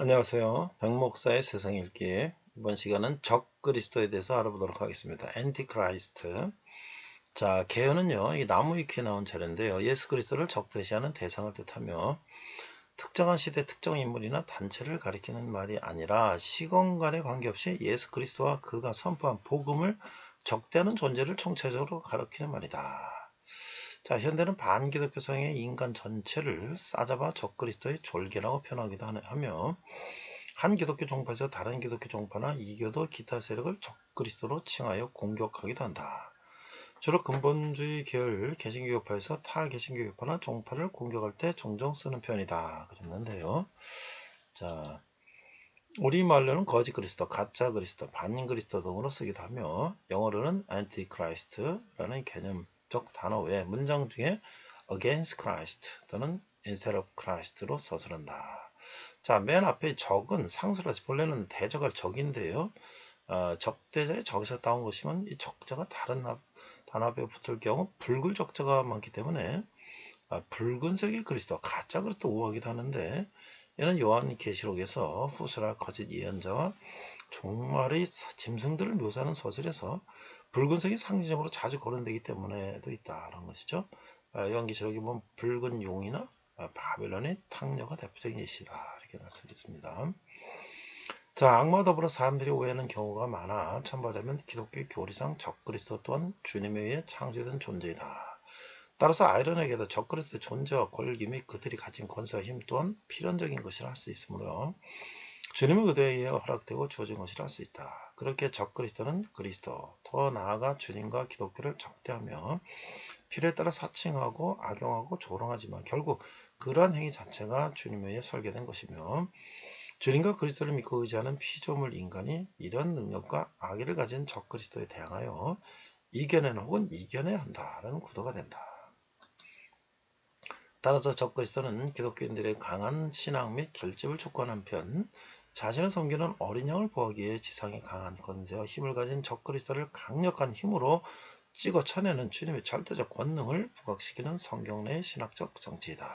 안녕하세요. 백목사의 세상 읽기. 이번 시간은 적 그리스도에 대해서 알아보도록 하겠습니다. 엔티크라이스트. 자, 개요는요, 이 나무위키에 나온 자료인데요. 예수 그리스도를 적대시하는 대상을 뜻하며 특정한 시대 특정 인물이나 단체를 가리키는 말이 아니라 시공간에 관계없이 예수 그리스도와 그가 선포한 복음을 적대하는 존재를 총체적으로 가리키는 말이다. 자, 현대는 반기독교성의 인간 전체를 싸잡아 적그리스도의 졸개라고 표현하기도 하며 한 기독교 종파에서 다른 기독교 종파나 이교도 기타 세력을 적그리스도로 칭하여 공격하기도 한다. 주로 근본주의 계열 개신교파에서 타 개신교파나 종파를 공격할 때 종종 쓰는 표현이다. 그랬는데요. 자, 우리말로는 거짓 그리스도, 가짜 그리스도, 반 그리스도 등으로 쓰기도 하며 영어로는 antichrist라는 개념적 단어 외에 문장 중에 against Christ 또는 instead of Christ로 서술한다. 자, 맨 앞에 적은 상수라서 본래는 대적할 적인데요. 적대자의 적에서 따온 것이면 이 적자가 다른 단합에 붙을 경우 붉은 적자가 많기 때문에 붉은색의 그리스도, 가짜 그리스도 오하기도 하는데 이는 요한계시록에서 후스라 거짓 예언자와 종말의 짐승들을 묘사하는 소설에서 붉은색이 상징적으로 자주 거론되기 때문에도 있다는 것이죠. 요한계시록에 보면 붉은 용이나 바벨론의 탕녀가 대표적인 예시다. 이렇게 말씀드렸습니다. 자, 악마와 더불어 사람들이 오해하는 경우가 많아 첨부하자면 기독교 교리상 적그리스도 또한 주님에 의해 창조된 존재이다. 따라서 아이러니하게도 적그리스도의 존재와 권리 및 그들이 가진 권세와 힘 또한 필연적인 것이라 할 수 있으므로 주님의 의도에 의해 허락되고 주어진 것이라 할 수 있다. 그렇게 적그리스도는 그리스도, 더 나아가 주님과 기독교를 적대하며 필요에 따라 사칭하고 악용하고 조롱하지만 결국 그러한 행위 자체가 주님에 의해 설계된 것이며 주님과 그리스도를 믿고 의지하는 피조물 인간이 이런 능력과 악의를 가진 적그리스도에 대항하여 이겨내는 혹은 이겨내야 한다라는 구도가 된다. 따라서 적그리스도는 기독교인들의 강한 신앙 및 결집을 촉구하는 한편 자신을 섬기는 어린 양을 보호하기 위해 지상의 강한 권세와 힘을 가진 적그리스도를 강력한 힘으로 찍어 쳐내는 주님의 절대적 권능을 부각시키는 성경 내의 신학적 정치이다.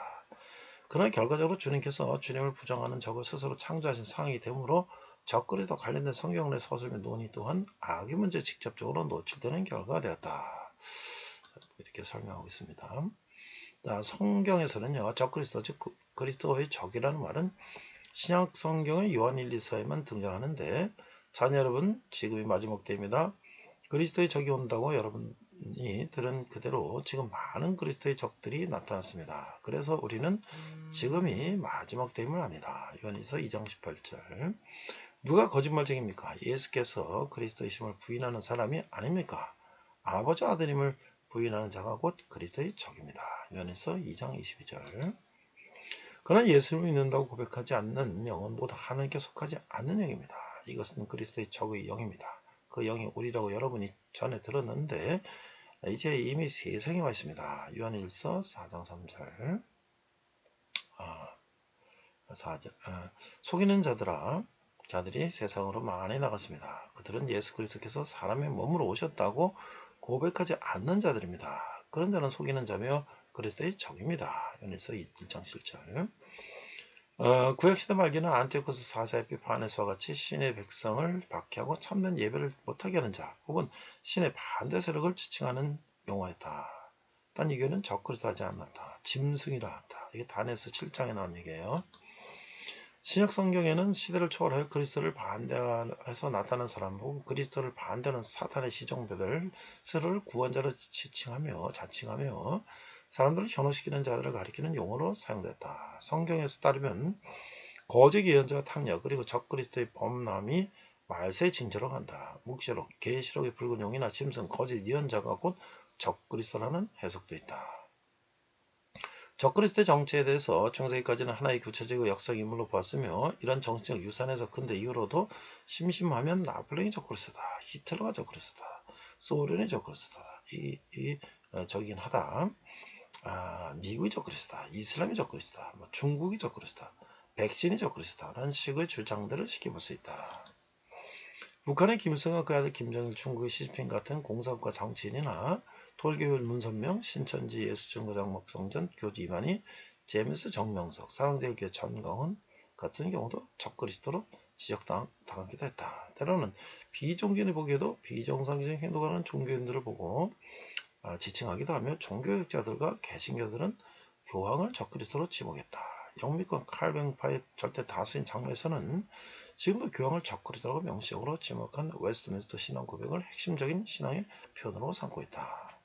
그러나 결과적으로 주님께서 주님을 부정하는 적을 스스로 창조하신 상황이 되므로 적그리스도 관련된 성경 내 서술 및 논의 또한 악의 문제에 직접적으로 노출되는 결과가 되었다. 이렇게 설명하고 있습니다. 성경에서는요, 적그리스도 즉 그리스도의 적이라는 말은 신약 성경의 요한 1, 2서에만 등장하는데 자녀 여러분, 지금이 마지막 때입니다. 그리스도의 적이 온다고 여러분이 들은 그대로 지금 많은 그리스도의 적들이 나타났습니다. 그래서 우리는 지금이 마지막 때임을 압니다. 요한일서 2장 18절. 누가 거짓말쟁입니까? 예수께서 그리스도이심을 부인하는 사람이 아닙니까? 아버지 아들임을 부인하는 자가 곧 그리스도의 적입니다. 요한일서 2장 22절. 그러나 예수를 믿는다고 고백하지 않는 영은 모두 하나님께 속하지 않는 영입니다. 이것은 그리스도의 적의 영입니다. 그 영이 우리라고 여러분이 전에 들었는데 이제 이미 세상에 와 있습니다. 요한일서 4장 3절. 4절. 속이는 자들이 세상으로 많이 나갔습니다. 그들은 예수 그리스도께서 사람의 몸으로 오셨다고 고백하지 않는 자들입니다. 그런 자는 속이는 자며 그리스도의 적입니다. 요한일서 1장 7절. 구약시대 말기는 안티오코스 4세의 비판에서와 같이 신의 백성을 박해하고 참된 예배를 못하게 하는 자 혹은 신의 반대 세력을 지칭하는 용어였다. 딴 이교는 적그리스도 하지 않았다. 짐승이라 한다. 이게 단에서 7장에 나온 얘기예요. 신약 성경에는 시대를 초월하여 그리스도를 반대해서 나타난 사람 혹은 그리스도를 반대하는 사탄의 시종배들 스스로를 구원자로 자칭하며 사람들을 현혹시키는 자들을 가리키는 용어로 사용됐다. 성경에서 따르면 거짓 예언자와 탕녀 그리고 적그리스도의 범람이 말세의 징조로 간다. 묵시록, 계시록의 붉은 용이나 짐승, 거짓 예언자가 곧 적그리스도라는 해석도 있다. 적그리스도의 정체에 대해서 중세기까지는 하나의 구체적이고 역사적 인물로 보았으며 이런 정치적 유산에서 근대 이후로도 심심하면 나폴레옹이 적그리스도다. 히틀러가 적그리스도다. 소련이 적그리스도다. 적이긴 하다. 미국이 적그리스도다. 이슬람이 적그리스도다. 중국이 적그리스도다. 백신이 적그리스도다라는 식의 주장들을 시켜볼 수 있다. 북한의 김일성과 그 아들 김정일, 중국의 시진핑 같은 공산국가 정치인이나 돌교율 문선명, 신천지 예수증거장 목성전 교주 이만희, 제임스 정명석, 사랑제일교회 전광훈, 같은 경우도 적그리스도로 지적당하기도 했다. 때로는 비종교인이 보기에도 비정상적인 행동을 하는 종교인들을 보고 지칭하기도 하며 종교학자들과 개신교들은 교황을 적그리스도로 지목했다. 영미권 칼뱅파의 절대 다수인 장로에서는 지금도 교황을 적그리스도라고 명시적으로 지목한 웨스트민스터 신앙 고백을 핵심적인 신앙의 표현으로 삼고 있다.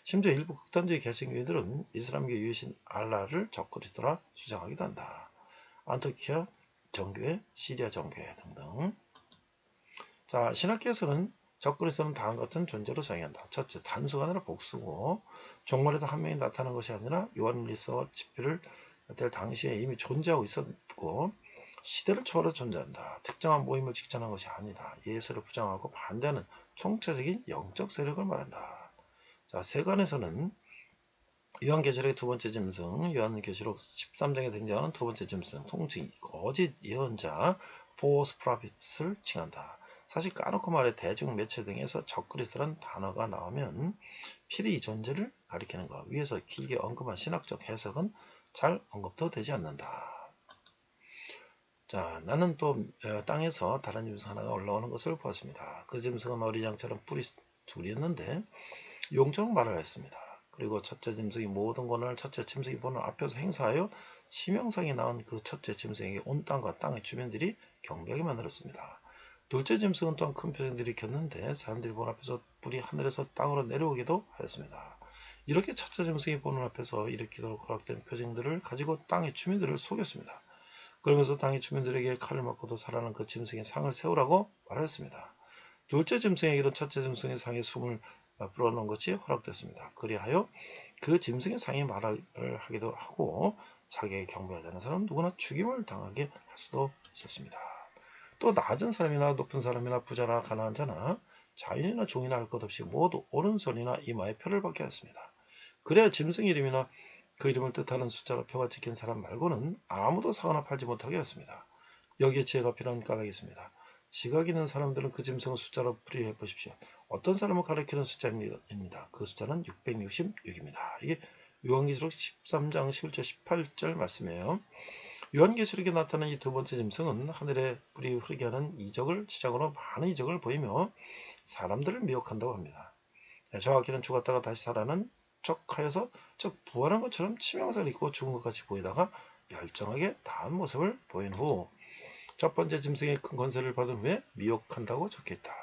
심지어 일부 극단주의 개신교인들은 이슬람교 유신 알라를 적그리스도라 주장하기도 한다. 안토키아 정교회, 시리아 정교회 등등. 자, 신학계에서는 적그리스도는 다음과 같은 존재로 정의한다. 첫째, 단수가 아니라 복수고 종말에도 한 명이 나타난 것이 아니라 요한일서와 집필을 될 당시에 이미 존재하고 있었고 시대를 초월해 존재한다. 특정한 모임을 직전한 것이 아니다. 예수를 부정하고 반대하는 총체적인 영적 세력을 말한다. 자, 세관에서는 요한계시록의 두 번째 짐승, 요한계시록 13장에 등장하는 두 번째 짐승, 통칭 거짓 예언자, false prophet을 칭한다. 사실 까놓고 말해 대중 매체 등에서 적그리스도란 단어가 나오면 필히 이 존재를 가리키는 것. 위에서 길게 언급한 신학적 해석은 잘 언급도 되지 않는다. 자, 나는 또 땅에서 다른 짐승 하나가 올라오는 것을 보았습니다. 그 짐승은 어린 양처럼 뿔이 둘이었는데 용처럼 말을 했습니다. 그리고 첫째 짐승이 모든 권한을 첫째 짐승이 보는 앞에서 행사하여 치명상이 나온 그 첫째 짐승에게 온 땅과 땅의 주민들이 경배하게 만들었습니다. 둘째 짐승은 또한 큰 표징들을 일으켰는데 사람들이 보는 앞에서 불이 하늘에서 땅으로 내려오기도 하였습니다. 이렇게 첫째 짐승이 보는 앞에서 일으키도록 허락된 표징들을 가지고 땅의 주민들을 속였습니다. 그러면서 땅의 주민들에게 칼을 맞고도 살아난 그 짐승의 상을 세우라고 말하였습니다. 둘째 짐승에게도 첫째 짐승의 상에 숨을 불어넣은 것이 허락됐습니다. 그리하여 그 짐승의 상이 말을 하기도 하고 자기에게 경배하지 않는 사람은 누구나 죽임을 당하게 할 수도 있었습니다. 또 낮은 사람이나 높은 사람이나 부자나 가난한 자나 자연이나 종이나 할 것 없이 모두 오른손이나 이마에 표를 받게 하였습니다. 그래야 짐승 이름이나 그 이름을 뜻하는 숫자로 표가 찍힌 사람 말고는 아무도 사거나 팔지 못하게 하였습니다. 여기에 지혜가 필요한 까닭이 있습니다. 지각 있는 사람들은 그 짐승을 숫자로 풀이해 보십시오. 어떤 사람을 가리키는 숫자입니다. 그 숫자는 666입니다. 이게 요한계시록 13장 11절 18절 말씀이에요. 요한계시록에 나타난 이 두 번째 짐승은 하늘에 불이 흐르게 하는 이적을 시작으로 많은 이적을 보이며 사람들을 미혹한다고 합니다. 정확히는 죽었다가 다시 살아난 척하여서 즉 부활한 것처럼 치명상을 입고 죽은 것 같이 보이다가 멸정하게 나은 모습을 보인 후 첫 번째 짐승의 큰 권세를 받은 후에 미혹한다고 적혀있다.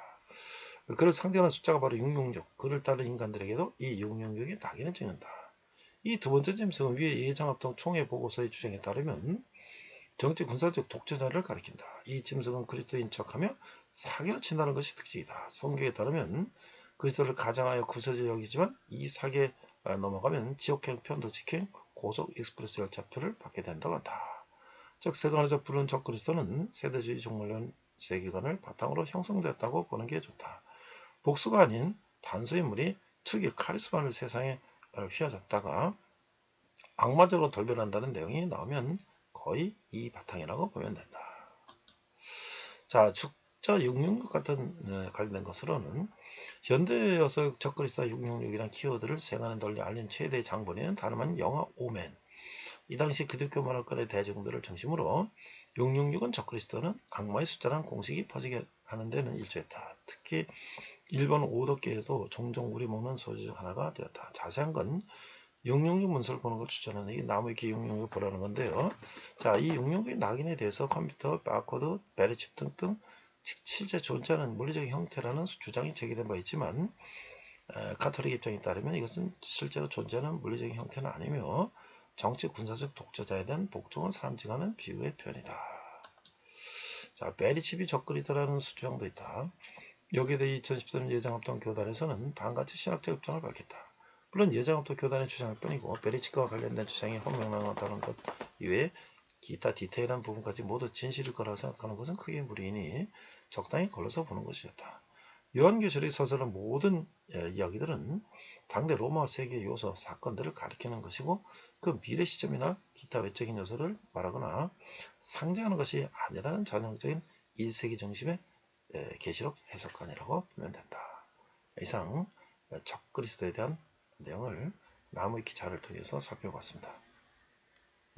그를 상징하는 숫자가 바로 666. 그를 따른 인간들에게도 이 666의 낙인을 찍는다. 이 두 번째 짐승은 위에 예장합동 총회 보고서의 주장에 따르면 정치 군사적 독재자를 가리킨다. 이 짐승은 그리스도인 척하며 사기를 친다는 것이 특징이다. 성경에 따르면 그리스도를 가장하여 구세주 여기지만 이 사기에 넘어가면 지옥행, 편도직행, 고속 익스프레스 열차표를 받게 된다고 한다. 즉 세관에서 부르는 적그리스도는 세대주의 종말론 세계관을 바탕으로 형성되었다고 보는 게 좋다. 복수가 아닌 단수 인물이 특유의 카리스마를 세상에 휘어잡다가 악마적으로 돌변한다는 내용이 나오면 거의 이 바탕이라고 보면 된다. 자, 숫자 666 같은 관련된 것으로는 현대에서 적그리스도와 666이라는 키워드를 세간에 널리 알린 최대의 장본인은 다름 아닌 영화 오맨. 이 당시 기독교 문화권의 대중들을 중심으로 666은 적그리스도는 악마의 숫자라는 공식이 퍼지게 하는 데는 일조했다. 특히 일본 오덕계에도 종종 우리 먹는 소주 중 하나가 되었다. 자세한 건 666 문서를 보는 걸 추천하는 게 나무 위키 666을 보라는 건데요. 자, 이 666의 낙인에 대해서 컴퓨터, 바코드, 베리칩 등등 실제 존재하는 물리적인 형태라는 주장이 제기된 바 있지만 가톨릭 입장에 따르면 이것은 실제로 존재하는 물리적인 형태는 아니며 정치 군사적 독재자에 대한 복종을 상징하는 비유의 표현이다. 자, 베리칩이 적그리스도라는 주장도 있다. 여기에 대해 2013년 예장합동 교단에서는 다음같이 신학적 입장을 밝혔다. 물론 예장합동 교단의 주장일 뿐이고 베리칩과 관련된 주장이 혼명나다는 것 이외에 기타 디테일한 부분까지 모두 진실일 거라고 생각하는 것은 크게 무리이니 적당히 걸러서 보는 것이 좋다. 요한계시록의 서술은 모든 이야기들은 당대 로마 세계 요소, 사건들을 가리키는 것이고 그 미래 시점이나 기타 외적인 요소를 말하거나 상징하는 것이 아니라는 전형적인 1세기 중심의 계시록 해석관이라고 보면 된다. 이상 적그리스도에 대한 내용을 나무위키 자료를 통해서 살펴봤습니다.